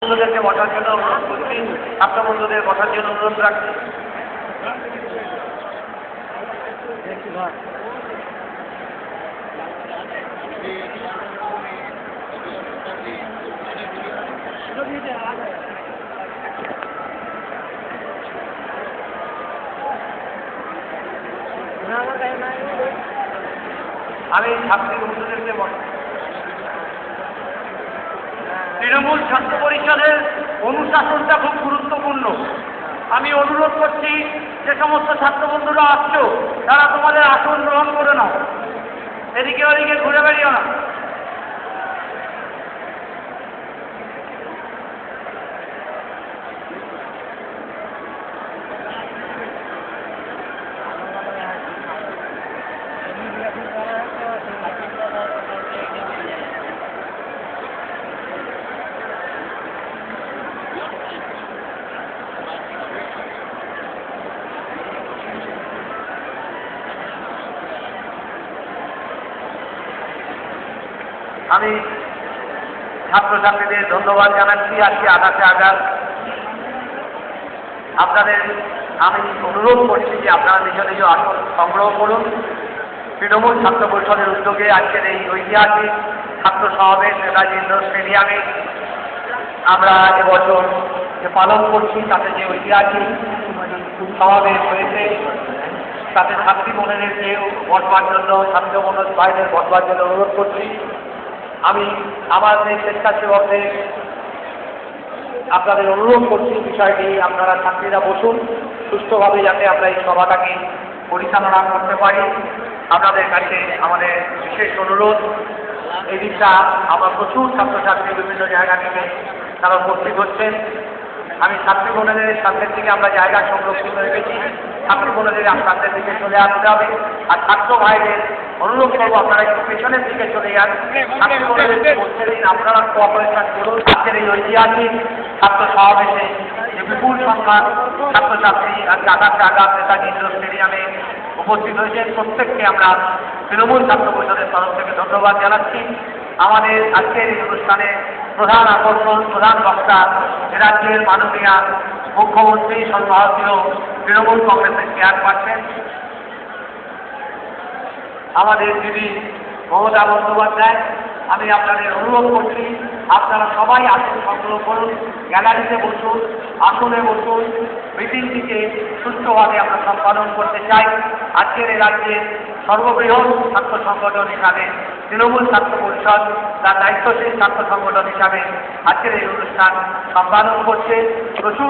বন্ধুদেরকে বসার জন্য অনুরোধ করছি, ছাত্র বন্ধুদের বসার জন্য অনুরোধ রাখছি। আমি ছাত্রী বন্ধুদেরকে তৃণমূল ছাত্র পরিষদের অনুশাসনটা খুব গুরুত্বপূর্ণ। আমি অনুরোধ করছি, যে সমস্ত ছাত্র বন্ধুরা আসছো তারা তোমাদের আসন গ্রহণ করে নাও, এদিকে ওদিকে ঘুরে বেরিও না। আমি ছাত্রছাত্রীদের ধন্যবাদ জানাচ্ছি। আজকে 28 আগস্ট আপনাদের আমি অনুরোধ করছি যে আপনারা নিজ নিজ আসন সংগ্রহ করুন। তৃণমূল ছাত্র পরিষদের উদ্যোগে আজকের এই ঐতিহাসিক ছাত্র সমাবেশ নেতাজি ইন্ডোর স্টেডিয়ামে আমরা এবছর যে পালন করছি, তাতে যে ঐতিহাসিক সমাবেশ হয়েছে, তাতে ছাত্রী বোনেদেরকেও বসবার জন্য, ছাত্র মনোজ ভাইদের বসবার জন্য অনুরোধ করছি। আমি আমাদের স্বেচ্ছাসেবকদের আপনাদের অনুরোধ করছি, বিষয়টি আপনারা ছাত্রীরা বসুন, সুষ্ঠুভাবে যাতে আমরা এই সভাটাকে পরিচালনা করতে পারি। আপনাদের কাছে আমাদের বিশেষ অনুরোধ। এই দিকটা আমার প্রচুর ছাত্রছাত্রী বিভিন্ন জায়গা থেকে তারা উপস্থিত হচ্ছেন। আমি ছাত্রী বোনেদের সামনের দিকে আমরা জায়গা সংরক্ষিত রেখেছি, ছাত্র বোনেদের আপনাদের দিকে চলে আসতে হবে। আর ছাত্র ভাইদের অনুরোধ করবো, আপনারা একটু পেছনের দিকে চলে যান। ছাত্র বোনেদেরকে বলতে দিন, আপনারা কোঅপারেশন করুন। আজকের এই ঐতিহাসিক ছাত্র সমাবেশে যে বিপুল সংখ্যক ছাত্রছাত্রী আজকে 28 আগস্ট নেতাজি ইন্ডোর স্টেডিয়ামে উপস্থিত হয়েছেন, প্রত্যেককে আমরা তৃণমূল ছাত্র পরিষদের তরফ থেকে ধন্যবাদ জানাচ্ছি। আমাদের আজকের এই অনুষ্ঠানে প্রধান আকর্ষণ, প্রধান বক্তা রাজ্যের মাননীয় মুখ্যমন্ত্রী সর্বভারতীয় তৃণমূল কংগ্রেসের চেয়ারপারসন আমাদের দিদি মমতা বন্দ্যোপাধ্যায়। আমি আপনাদের অনুরোধ করছি, আপনারা সবাই আসন সংগ্রহ করুন, গ্যালারিতে বসুন, আসনে বসুন। মিটিংটিকে সুষ্ঠুভাবে আমরা সম্পাদন করতে চাই। আজকের এই রাজ্যের সর্ববৃহৎ ছাত্র সংগঠন হিসাবে তৃণমূল ছাত্র পরিষদ তার দায়িত্বশীল ছাত্র সংগঠন হিসাবে আজকের এই অনুষ্ঠান সম্পাদন করছে। প্রচুর